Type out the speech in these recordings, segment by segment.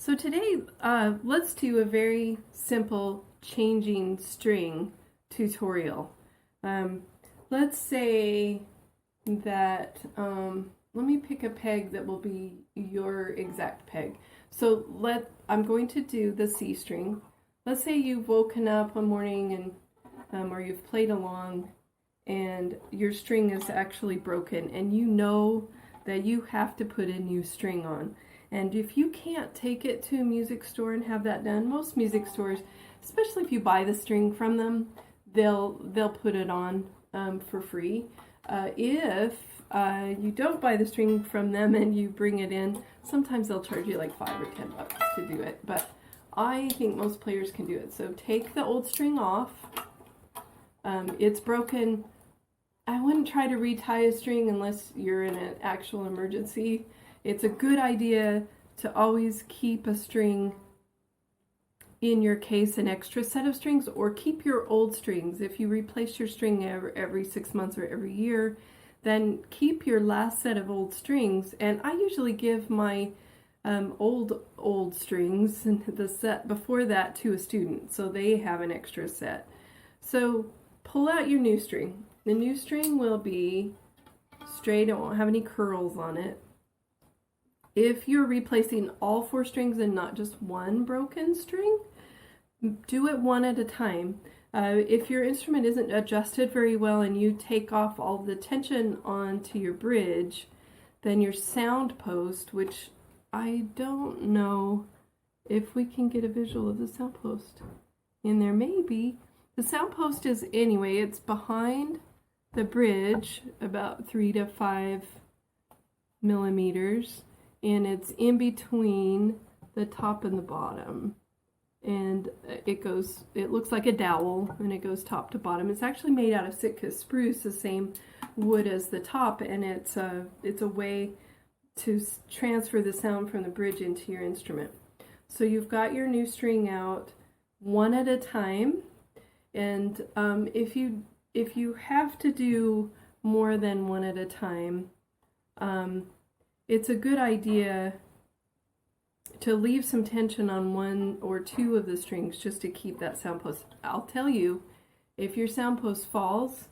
So today, let's do a very simple changing string tutorial. Um, let's say that, let me pick a peg that will be your exact peg. So I'm going to do the C string. Let's say you've woken up one morning and, or you've played along and your string is actually broken and you know that you have to put a new string on. And if you can't take it to a music store and have that done, most music stores, especially if you buy the string from them, they'll put it on for free. If you don't buy the string from them and you bring it in, sometimes they'll charge you like $5 or $10 to do it. But I think most players can do it. So take the old string off. It's broken. I wouldn't try to retie a string unless you're in an actual emergency. It's a good idea to always keep a string in your case, an extra set of strings, or keep your old strings. If you replace your string every 6 months or every year, then keep your last set of old strings. And I usually give my old strings and the set before that to a student, so they have an extra set. So pull out your new string. The new string will be straight, it won't have any curls on it. If you're replacing all 4 strings and not just one broken string, do it one at a time. If your instrument isn't adjusted very well and you take off all the tension onto your bridge, then your sound post, which I don't know if we can get a visual of the sound post in there, maybe. The sound post is, anyway, it's behind the bridge about 3 to 5 millimeters. And it's in between the top and the bottom, and it looks like a dowel, and it goes top to bottom. It's actually made out of Sitka spruce, the same wood as the top, and it's a way to transfer the sound from the bridge into your instrument. So you've got your new string out one at a time, and if you have to do more than one at a time, it's a good idea to leave some tension on 1 or 2 of the strings just to keep that sound post. I'll tell you, if your sound post falls,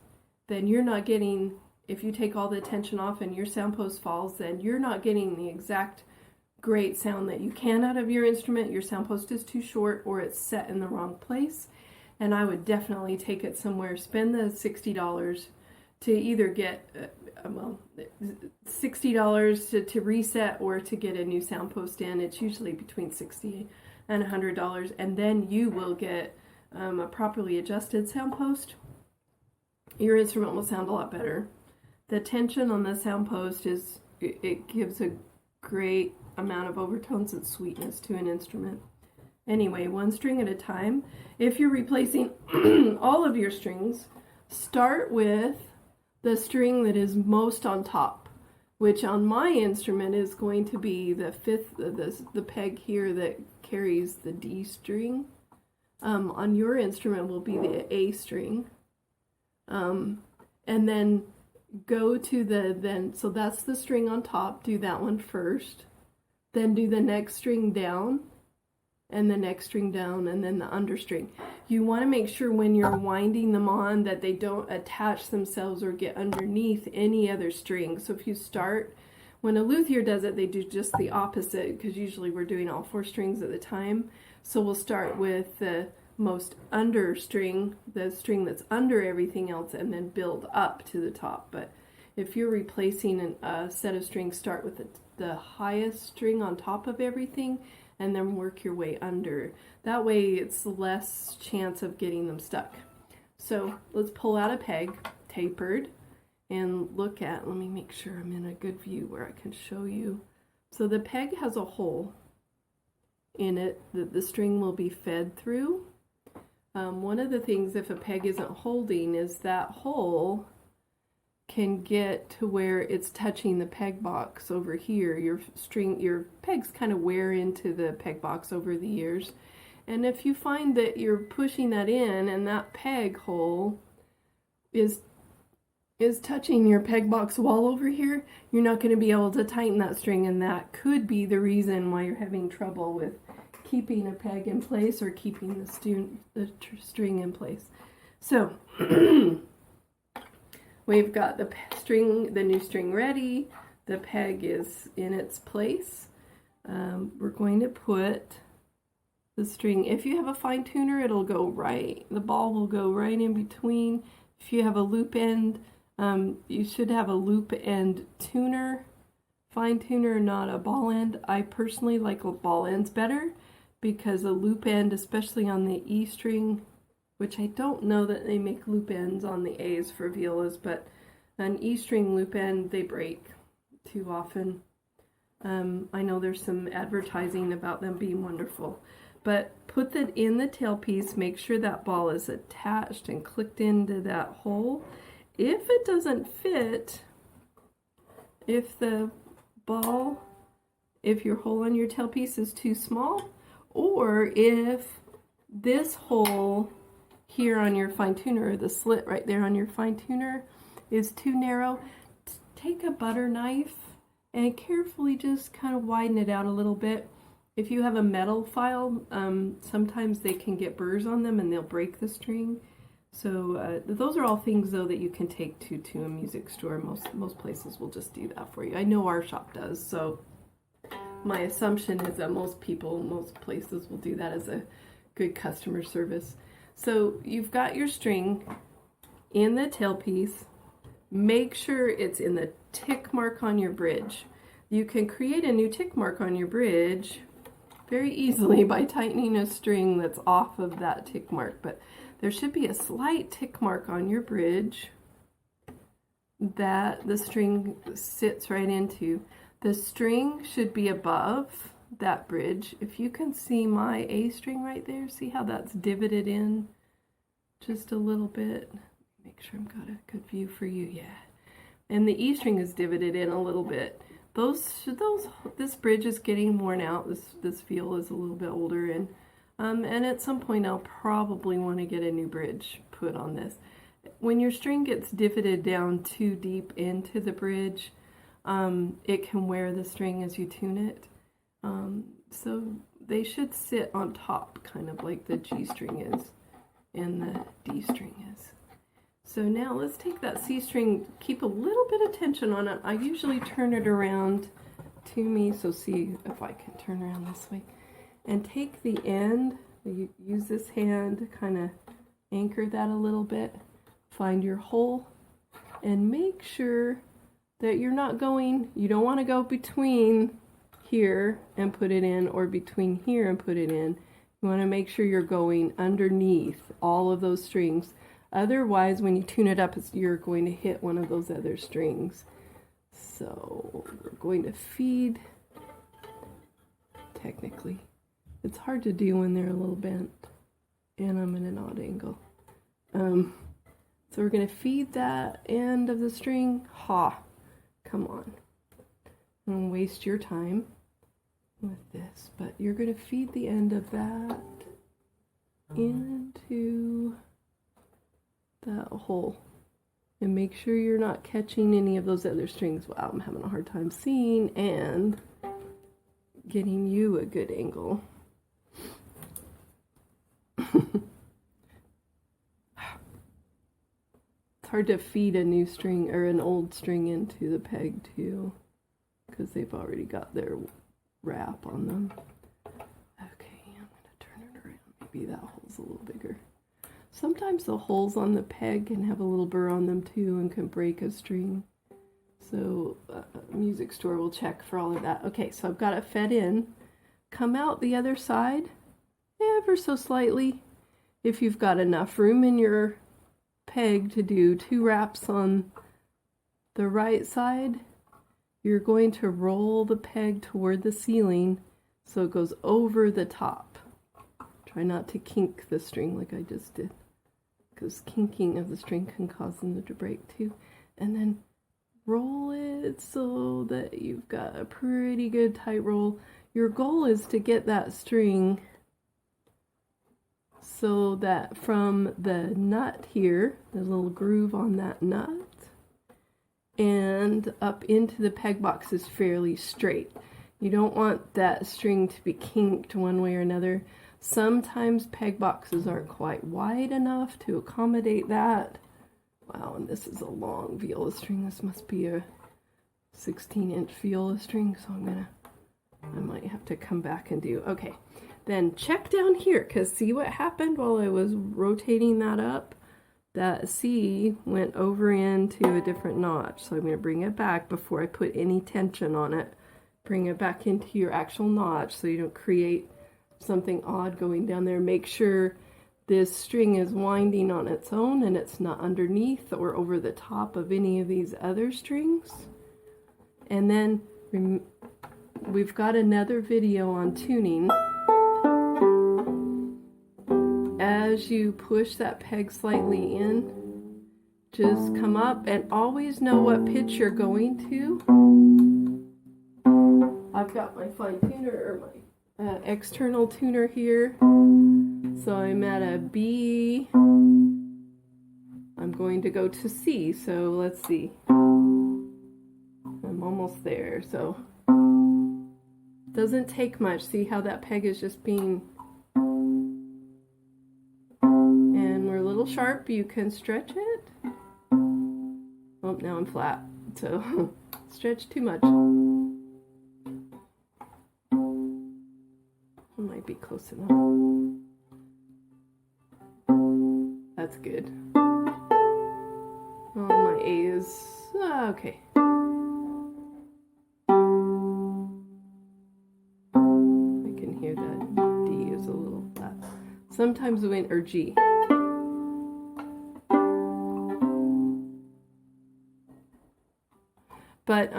then you're not getting, if you take all the tension off and your sound post falls, then you're not getting the exact great sound that you can out of your instrument. Your sound post is too short or it's set in the wrong place. And I would definitely take it somewhere, spend the $60 to either get $60 to reset or to get a new sound post in. It's usually between $60 and $100, and then you will get a properly adjusted sound post. Your instrument will sound a lot better. The tension on the sound post it gives a great amount of overtones and sweetness to an instrument. Anyway, 1 string at a time. If you're replacing all of your strings, start with the string that is most on top, which on my instrument is going to be the 5th, the peg here that carries the D string. On your instrument will be the A string. And then go to so that's the string on top, do that one first. Then do the next string down, and the next string down, and then the understring. You want to make sure when you're winding them on that they don't attach themselves or get underneath any other string. So if you start, when a luthier does it, they do just the opposite, because usually we're doing all 4 strings at a time. So we'll start with the most under string, the string that's under everything else, and then build up to the top. But if you're replacing a set of strings, start with the highest string on top of everything, and then work your way under. That way it's less chance of getting them stuck. So let's pull out a peg, tapered, and look at, let me make sure I'm in a good view where I can show you. So the peg has a hole in it that the string will be fed through. One of the things, if a peg isn't holding, is that hole can get to where it's touching the peg box over here. Your pegs kind of wear into the peg box over the years. And if you find that you're pushing that in and that peg hole is is touching your peg box wall over here, you're not going to be able to tighten that string, and that could be the reason why you're having trouble with keeping a peg in place or keeping the string in place. So we've got the new string ready. The peg is in its place. We're going to put the string, if you have a fine tuner, it'll go right, the ball will go right in between. If you have a loop end, you should have a loop end tuner, fine tuner, not a ball end. I personally like ball ends better because a loop end, especially on the E string, which I don't know that they make loop ends on the A's for violas, but an E string loop end, they break too often. I know there's some advertising about them being wonderful, but put that in the tailpiece, make sure that ball is attached and clicked into that hole. If it doesn't fit, if your hole on your tailpiece is too small, or if this hole here on your fine tuner, or the slit right there on your fine tuner, is too narrow, take a butter knife and carefully just kind of widen it out a little bit. If you have a metal file, sometimes they can get burrs on them and they'll break the string. So those are all things, though, that you can take to a music store. Most places will just do that for you. I know our shop does, so my assumption is that most places will do that as a good customer service. So you've got your string in the tailpiece. Make sure it's in the tick mark on your bridge. You can create a new tick mark on your bridge very easily by tightening a string that's off of that tick mark, but there should be a slight tick mark on your bridge that the string sits right into. The string should be above that bridge. If you can see my A string right there, see how that's divoted in just a little bit? Make sure I've got a good view for you. Yeah. And the E string is divoted in a little bit. This bridge is getting worn out. This viola is a little bit older, and at some point I'll probably want to get a new bridge put on this. When your string gets divoted down too deep into the bridge, it can wear the string as you tune it. So they should sit on top, kind of like the G string is and the D string is. So now let's take that C string, keep a little bit of tension on it. I usually turn it around to me, so see if I can turn around this way. And take the end, you use this hand to kind of anchor that a little bit. Find your hole and make sure that you don't want to go between here and put it in, or between here and put it in. You want to make sure you're going underneath all of those strings. Otherwise, when you tune it up, you're going to hit one of those other strings. So we're going to feed, technically. It's hard to do when they're a little bent, and I'm in an odd angle. So we're going to feed that end of the string. Come on. Don't waste your time with this, but you're going to feed the end of that into that hole, and make sure you're not catching any of those other strings. Wow, I'm having a hard time seeing and getting you a good angle. It's hard to feed a new string or an old string into the peg too, because they've already got their wrap on them. Okay, I'm going to turn it around. Maybe that hole's a little bigger. Sometimes the holes on the peg can have a little burr on them too and can break a string. So a music store will check for all of that. Okay, so I've got it fed in. Come out the other side ever so slightly. If you've got enough room in your peg to do 2 wraps on the right side, you're going to roll the peg toward the ceiling so it goes over the top. Try not to kink the string like I just did, because kinking of the string can cause them to break too. And then roll it so that you've got a pretty good tight roll. Your goal is to get that string so that from the nut here, the little groove on that nut, and up into the peg box is fairly straight. You don't want that string to be kinked one way or another. Sometimes peg boxes aren't quite wide enough to accommodate that. Wow, and this is a long viola string. This must be a 16-inch viola string, so I might have to come back and do. Okay, then check down here, because see what happened while I was rotating that up? That C went over into a different notch, so I'm going to bring it back before I put any tension on it. Bring it back into your actual notch so you don't create something odd going down there. Make sure this string is winding on its own and it's not underneath or over the top of any of these other strings. And then we've got another video on tuning. As you push that peg slightly in, just come up and always know what pitch you're going to. I've got my fine tuner, or my external tuner here. So I'm at a B. I'm going to go to C, so let's see. I'm almost there, so doesn't take much. See how that peg is just being, and we're a little sharp. You can stretch it. Oh, now I'm flat, so stretch too much. It might be close enough. That's good. Oh, my A is okay. I can hear that D is a little flat. Sometimes when, or G. But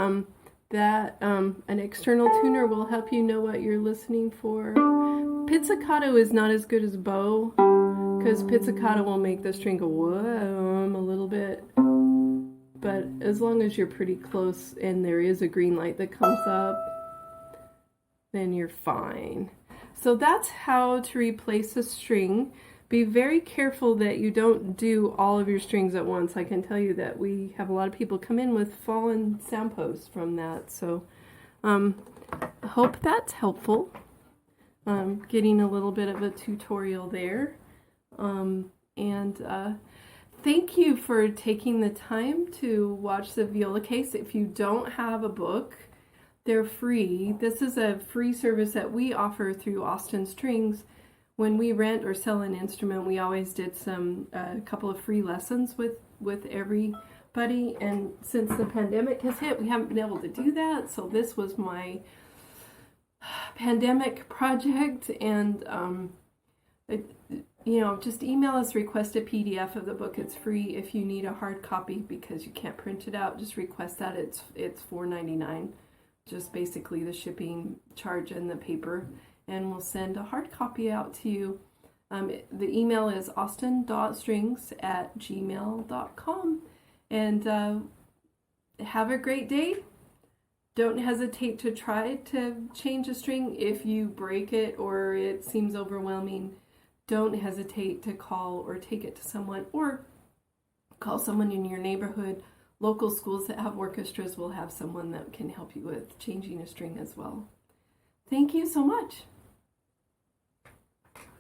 that an external tuner will help you know what you're listening for. Pizzicato is not as good as bow, because pizzicato will make the string go whoa a little bit. But as long as you're pretty close and there is a green light that comes up, then you're fine. So that's how to replace a string. Be very careful that you don't do all of your strings at once. I can tell you that we have a lot of people come in with fallen sound posts from that. So I hope that's helpful. Getting a little bit of a tutorial there. Thank you for taking the time to watch the Viola Case. If you don't have a book, they're free. This is a free service that we offer through Austin Strings. When we rent or sell an instrument, we always did a couple of free lessons with everybody. And since the pandemic has hit, we haven't been able to do that. So this was my pandemic project. And just email us, request a PDF of the book. It's free. If you need a hard copy because you can't print it out, just request that. It's $4.99, just basically the shipping charge and the paper. And we'll send a hard copy out to you. The email is austin.strings@gmail.com. And have a great day. Don't hesitate to try to change a string. If you break it or it seems overwhelming, don't hesitate to call or take it to someone, or call someone in your neighborhood. Local schools that have orchestras will have someone that can help you with changing a string as well. Thank you so much.